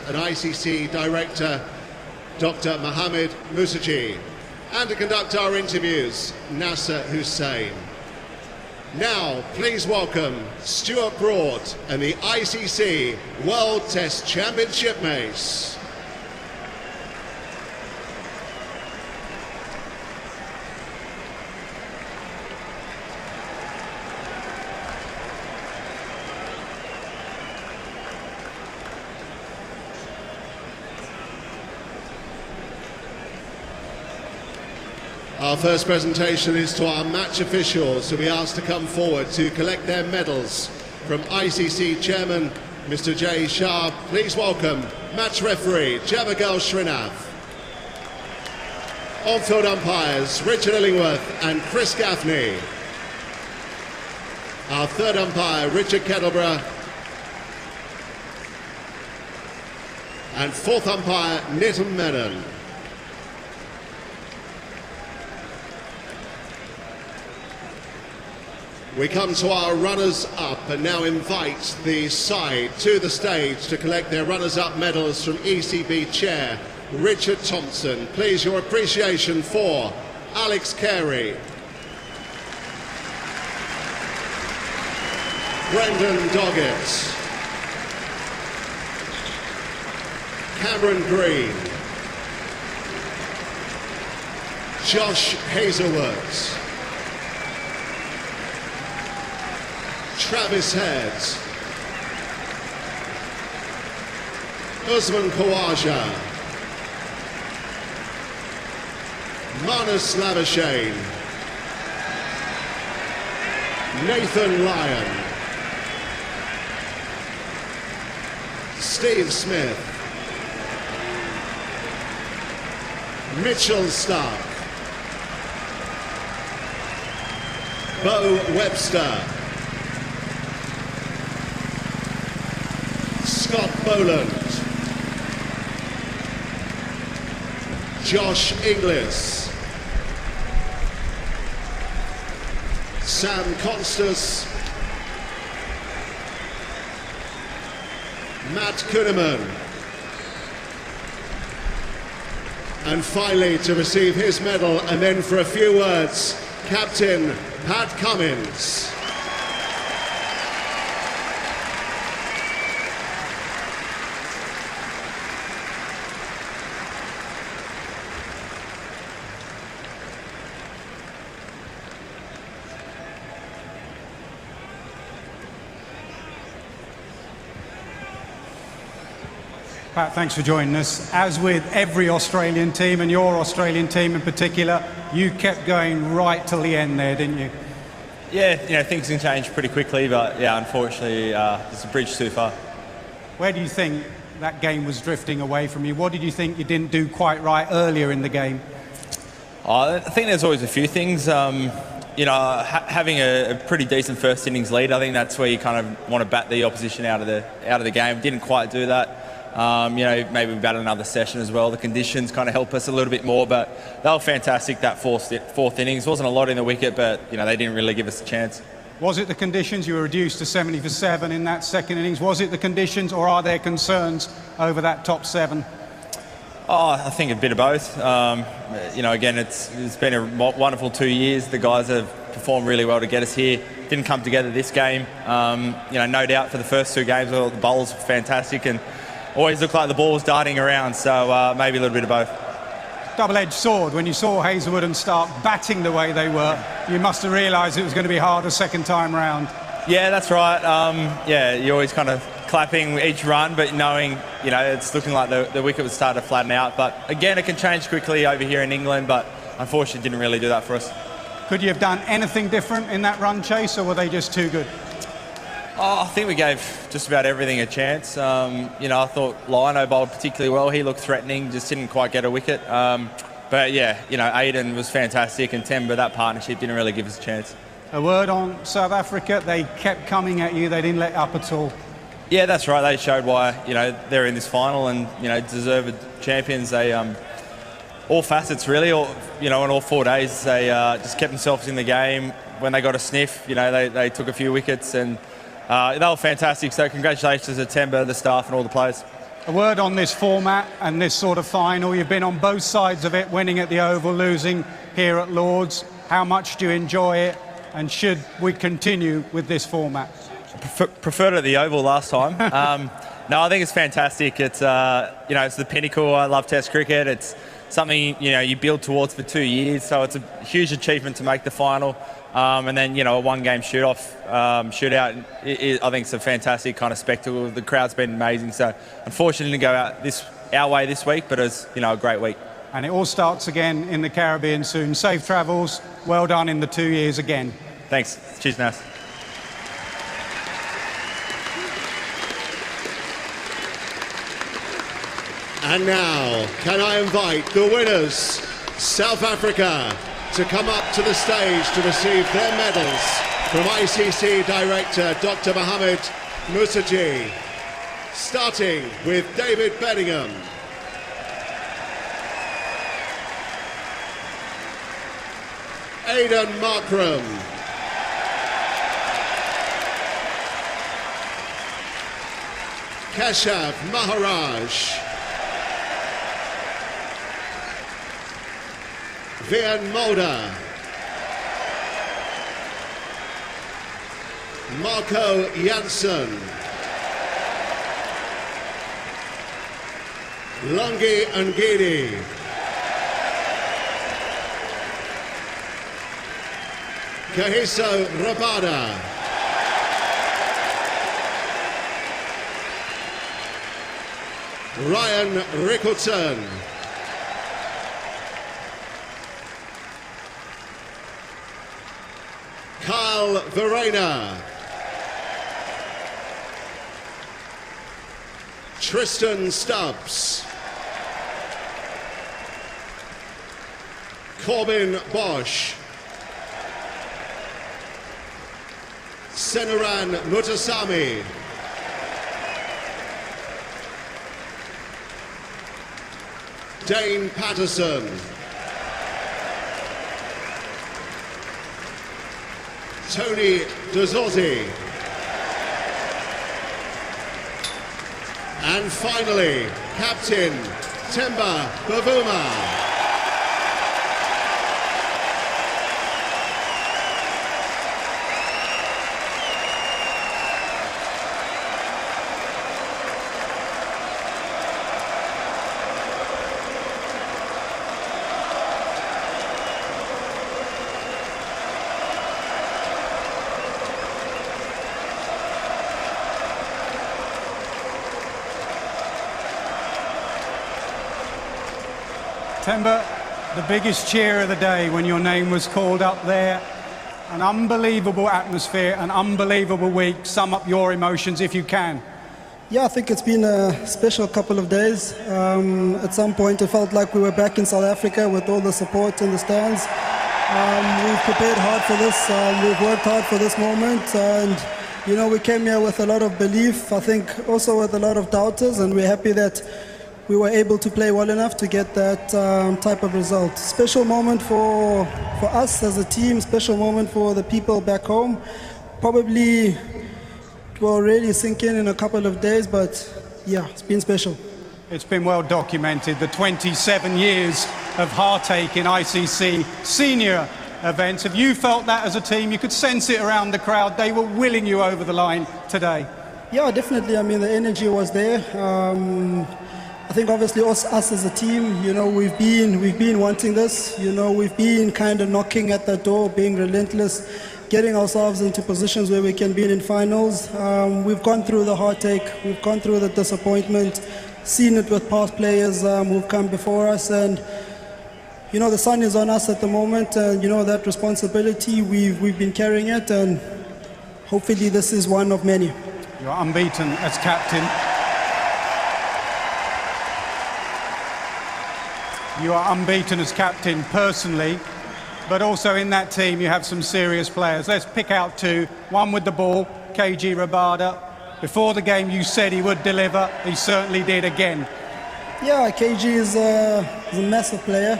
and ICC Director Dr. Mohammed Musaji, and to conduct our interviews, Nasser Hussain. Now, please welcome Stuart Broad and the ICC World Test Championship mace. Our first presentation is to our match officials, who we asked to come forward to collect their medals. From ICC Chairman Mr. Jay Shah, please welcome match referee Javagal Srinath. On-field umpires Richard Illingworth and Chris Gaffney. Our third umpire Richard Kettleborough. And fourth umpire Nitin Menon. We come to our runners-up and now invite the side to the stage to collect their runners-up medals from ECB Chair Richard Thompson. Please, your appreciation for Alex Carey, Brendan Doggett, Cameron Green, Josh Hazelwood, Travis Head, Usman Khawaja, Manus Labuschagne, Nathan Lyon, Steve Smith, Mitchell Stark, Bo Webster, Scott Boland, Josh Inglis, Sam Constas, Matt Kuhneman, and finally, to receive his medal and then for a few words, Captain Pat Cummins. Pat, thanks for joining us. As with every Australian team, and your Australian team in particular, you kept going right till the end there, didn't you? Yeah, things can change pretty quickly, but yeah, unfortunately, it's a bridge too far. Where do you think that game was drifting away from you? What did you think you didn't do quite right earlier in the game? I think there's always a few things. Having a pretty decent first innings lead, I think that's where you kind of want to bat the opposition out of the game. Didn't quite do that. Maybe we batted another session as well. The conditions kind of help us a little bit more, but they were fantastic, that fourth innings. Wasn't a lot in the wicket, but they didn't really give us a chance. Was it the conditions? You were reduced to 70 for 7 in that second innings. Was it the conditions, or are there concerns over that top 7? Oh, I think a bit of both. Again, it's been a wonderful 2 years. The guys have performed really well to get us here. Didn't come together this game. No doubt for the first 2 games, the bowls were fantastic and always looked like the ball was darting around, so maybe a little bit of both. Double-edged sword. When you saw Hazelwood and Stark batting the way they were, you must have realised it was going to be hard a second time round. Yeah, that's right. You're always kind of clapping each run, but knowing, it's looking like the wicket would start to flatten out. But again, it can change quickly over here in England, but unfortunately didn't really do that for us. Could you have done anything different in that run chase, or were they just too good? I think we gave just about everything a chance. I thought Lino bowled particularly well. He looked threatening, just didn't quite get a wicket. But yeah, Aiden was fantastic, and Temba, that partnership didn't really give us a chance. A word on South Africa. They kept coming at you. They didn't let up at all. Yeah, that's right. They showed why they're in this final and deserved champions. They all facets really, in all 4 days they just kept themselves in the game. When they got a sniff, they took a few wickets and they were fantastic. So congratulations to Temba, the staff, and all the players. A word on this format and this sort of final. You've been on both sides of it, winning at the Oval, losing here at Lord's. How much do you enjoy it, and should we continue with this format? Preferred it at the Oval last time. No, I think it's fantastic. It's it's the pinnacle. I love Test cricket. It's something you build towards for 2 years, so it's a huge achievement to make the final. And then a one-game shootout. I think it's a fantastic kind of spectacle. The crowd's been amazing. So unfortunately, didn't go out our way this week, but it's a great week. And it all starts again in the Caribbean soon. Safe travels. Well done in the 2 years again. Thanks. Cheers, Nas. And now, can I invite the winners, South Africa, to come up to the stage to receive their medals from ICC Director Dr. Mohamed Musaji, starting with David Bedingham. Aidan Markram. Keshav Maharaj. Vian Mulder. Marco Janssen. Lungi Ngidi. Kahiso Rabada. Ryan Rickleton. Kyle Verena. Tristan Stubbs. Corbin Bosch. Senaran Mutasami. Dane Patterson. Tony Dozzotti. And finally, Captain Themba Bavuma. Themba, the biggest cheer of the day when your name was called up there. An unbelievable atmosphere, an unbelievable week. Sum up your emotions if you can. Yeah, I think it's been a special couple of days. At some point it felt like we were back in South Africa with all the support in the stands. We've prepared hard for this, we've worked hard for this moment, and we came here with a lot of belief, I think also with a lot of doubters, and we're happy that we were able to play well enough to get that type of result. Special moment for us as a team, special moment for the people back home. Probably it will really sink in a couple of days, but yeah, it's been special. It's been well documented, the 27 years of heartache in ICC senior events. Have you felt that as a team? You could sense it around the crowd. They were willing you over the line today. Yeah, definitely. I mean, the energy was there. I think obviously us as a team, we've been wanting this. We've been kind of knocking at the door, being relentless, getting ourselves into positions where we can be in finals. We've gone through the heartache, we've gone through the disappointment, seen it with past players who've come before us, and the sun is on us at the moment, and that responsibility, we've been carrying it, and hopefully this is one of many. You're unbeaten as captain. You are unbeaten as captain personally, but also in that team you have some serious players. Let's pick out two. One with the ball, KG Rabada. Before the game you said he would deliver. He certainly did again. Yeah, KG is a massive player.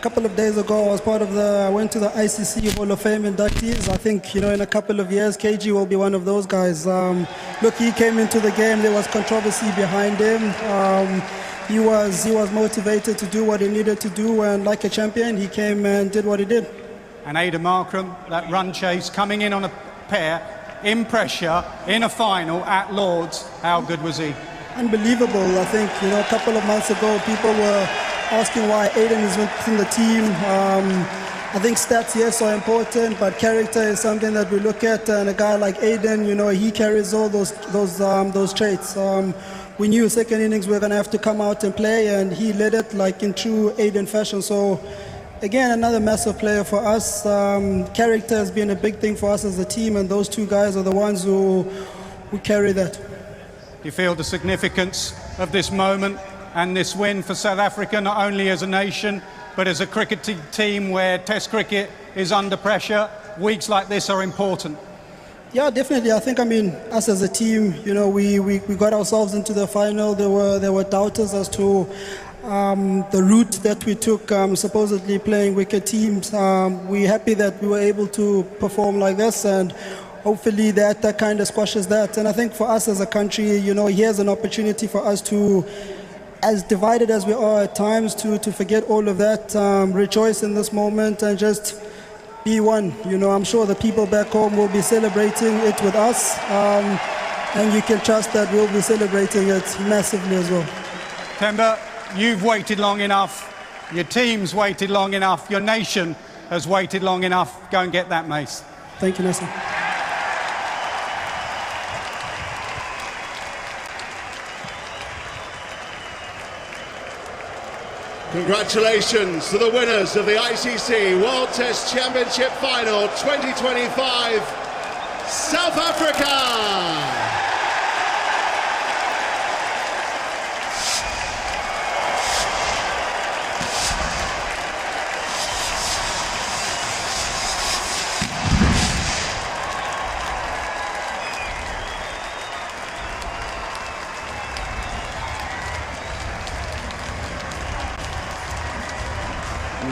couple of days ago, I went to the ICC Hall of Fame inductees. I think, in a couple of years, KG will be one of those guys. Look, he came into the game. There was controversy behind him. He was motivated to do what he needed to do, and like a champion, he came and did what he did. And Aidan Markram, that run chase, coming in on a pair, in pressure, in a final at Lords. How good was he? Unbelievable. I think, a couple of months ago, people were asking why Aidan is within the team. I think stats, yes, are important, but character is something that we look at. And a guy like Aidan, he carries all those traits. We knew second innings we were going to have to come out and play, and he led it like in true Aidan fashion. So, again, another massive player for us. Character has been a big thing for us as a team, and those two guys are the ones who carry that. You feel the significance of this moment and this win for South Africa, not only as a nation, but as a cricket team where Test cricket is under pressure. Weeks like this are important. Yeah, definitely. I think, us as a team, we got ourselves into the final. There were doubters as to the route that we took, supposedly playing wicket teams. We're happy that we were able to perform like this, and hopefully that kind of squashes that. And I think for us as a country, here's an opportunity for us to, as divided as we are at times, to forget all of that, rejoice in this moment and just be one. I'm sure the people back home will be celebrating it with us, and you can trust that we'll be celebrating it massively as well. Themba, you've waited long enough, your team's waited long enough, your nation has waited long enough. Go and get that mace. Thank you, Nasser. Congratulations to the winners of the ICC World Test Championship Final 2025, South Africa!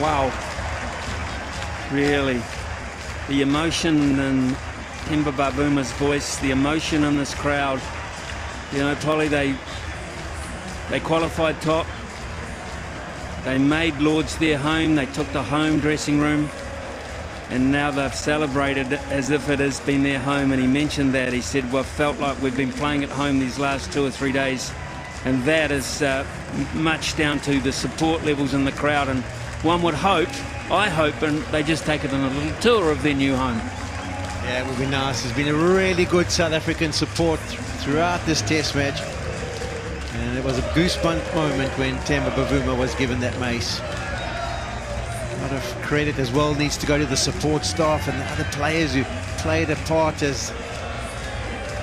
Wow, really, the emotion in Themba Bavuma's voice, the emotion in this crowd. Polly, they qualified top, they made Lords their home, they took the home dressing room, and now they've celebrated as if it has been their home. And he mentioned that, he said, well, felt like we've been playing at home these last 2 or 3 days, and that is much down to the support levels in the crowd. And one would hope, I hope, and they just take it on a little tour of their new home. Yeah, it would be nice. There's been a really good South African support throughout this test match. And it was a goosebump moment when Themba Bavuma was given that mace. A lot of credit as well needs to go to the support staff and the other players who played a part as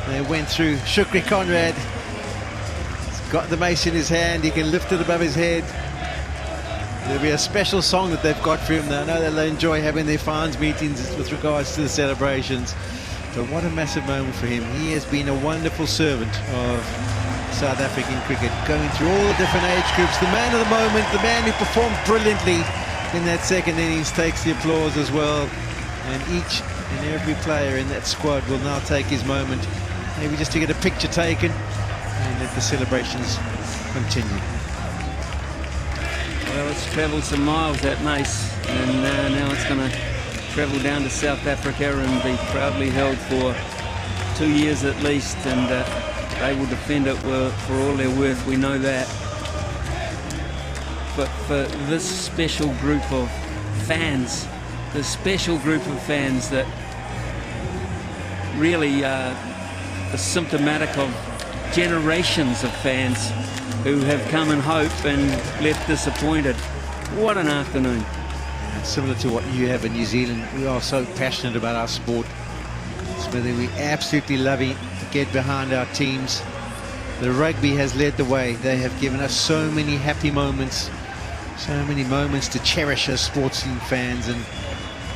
they went through. Shukri Conrad has got the mace in his hand. He can lift it above his head. There'll be a special song that they've got for him. I know they'll enjoy having their fans meetings with regards to the celebrations. But what a massive moment for him. He has been a wonderful servant of South African cricket, going through all the different age groups. The man of the moment, the man who performed brilliantly in that second innings, takes the applause as well. And each and every player in that squad will now take his moment, maybe just to get a picture taken and let the celebrations continue. Well, it's travelled some miles, that mace, and now it's going to travel down to South Africa and be proudly held for 2 years at least, and they will defend it for all their worth, we know that. But for this special group of fans, that really are symptomatic of generations of fans who have come in hope and left disappointed. What an afternoon. Similar to what you have in New Zealand, we are so passionate about our sport. We absolutely love it to get behind our teams. The rugby has led the way. They have given us so many happy moments, so many moments to cherish as sports team fans, and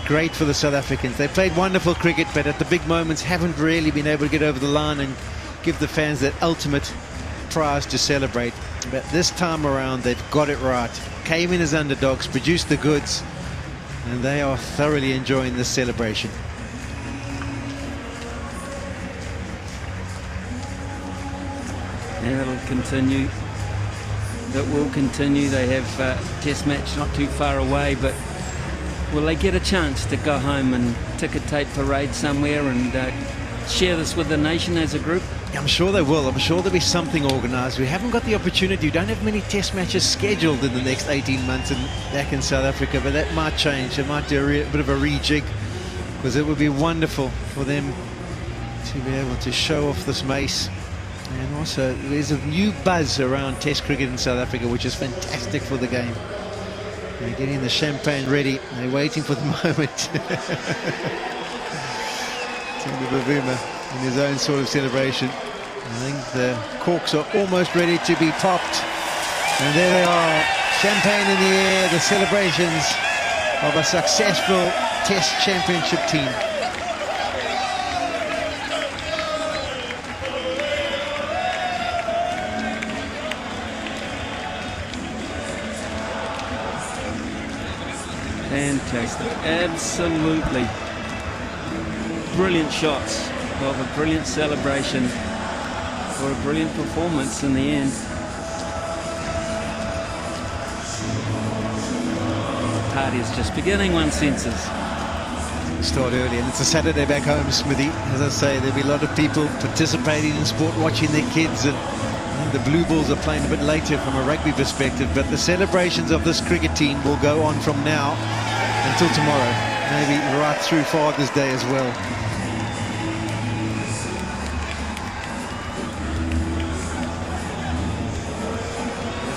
great for the South Africans. They played wonderful cricket, but at the big moments haven't really been able to get over the line and give the fans that ultimate prize to celebrate. But this time around, they've got it right. came in as underdogs, produced the goods, and they are thoroughly enjoying this celebration. And it'll continue. That will continue. They have a test match not too far away, but will they get a chance to go home and ticker tape parade somewhere and share this with the nation as a group? I'm sure they will. I'm sure there'll be something organised. We haven't got the opportunity. We don't have many test matches scheduled in the next 18 months back in South Africa, but that might change. They might do a bit of a rejig, because it would be wonderful for them to be able to show off this mace. And also, there's a new buzz around Test cricket in South Africa, which is fantastic for the game. They're getting the champagne ready. They're waiting for the moment. Temba Bavuma in his own sort of celebration. I think the corks are almost ready to be popped. And there they are, champagne in the air, the celebrations of a successful Test Championship team. Fantastic, absolutely brilliant shots of a brilliant celebration for a brilliant performance in the end. The party is just beginning, one senses. Start early, and it's a Saturday back home, Smithy. As I say, there'll be a lot of people participating in sport, watching their kids, and the Blue Bulls are playing a bit later from a rugby perspective, but the celebrations of this cricket team will go on from now until tomorrow, maybe right through Father's Day as well.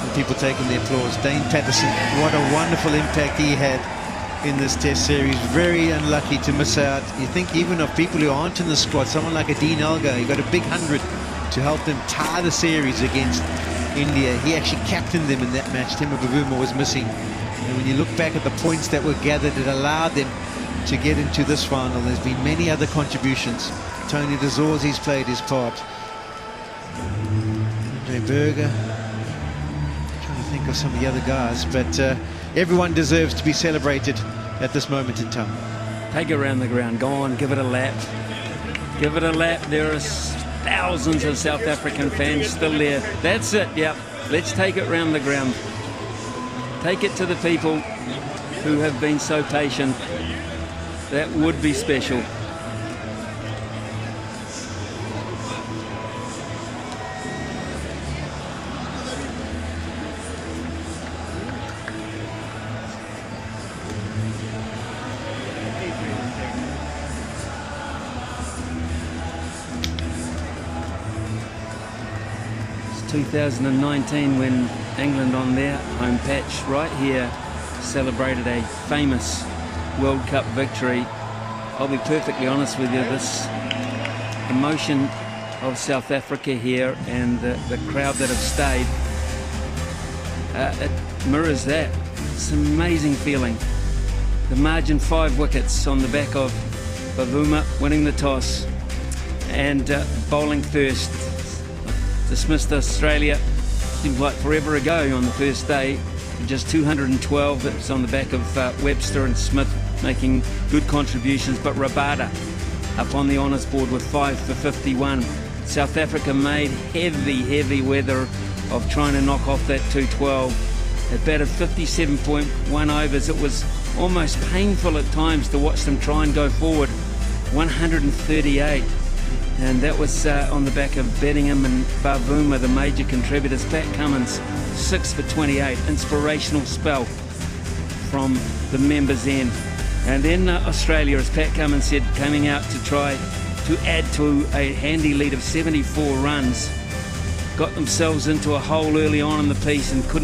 And people taking the applause. Dane Patterson, what a wonderful impact he had in this Test series. Very unlucky to miss out. You think even of people who aren't in the squad, someone like a Dean Elgar, he got a big 100 to help them tie the series against India. He actually captained them in that match. Temba Bavuma was missing. And when you look back at the points that were gathered, it allowed them to get into this final. There's been many other contributions. Tony de Zorzi's played his part. Andre Berger. Trying to think of some of the other guys, but everyone deserves to be celebrated at this moment in time. Take it around the ground. Go on, give it a lap. Give it a lap. There are thousands of South African fans still there. That's it, yep. Let's take it round the ground. Take it to the people who have been so patient. That would be special. It's 2019 when England on their home patch right here celebrated a famous World Cup victory. I'll be perfectly honest with you, this emotion of South Africa here and the crowd that have stayed, it mirrors that. It's an amazing feeling. The margin 5 wickets on the back of Bavuma winning the toss and bowling first. Dismissed Australia. Seems like forever ago on the first day, just 212. It's on the back of Webster and Smith making good contributions, but Rabada up on the honours board with 5 for 51. South Africa made heavy weather of trying to knock off that 212. They batted 57.1 overs. It was almost painful at times to watch them try and go forward. 138. And that was on the back of Bedingham and Bavuma, the major contributors. Pat Cummins, 6 for 28. Inspirational spell from the members' end. And then Australia, as Pat Cummins said, coming out to try to add to a handy lead of 74 runs. Got themselves into a hole early on in the piece and couldn't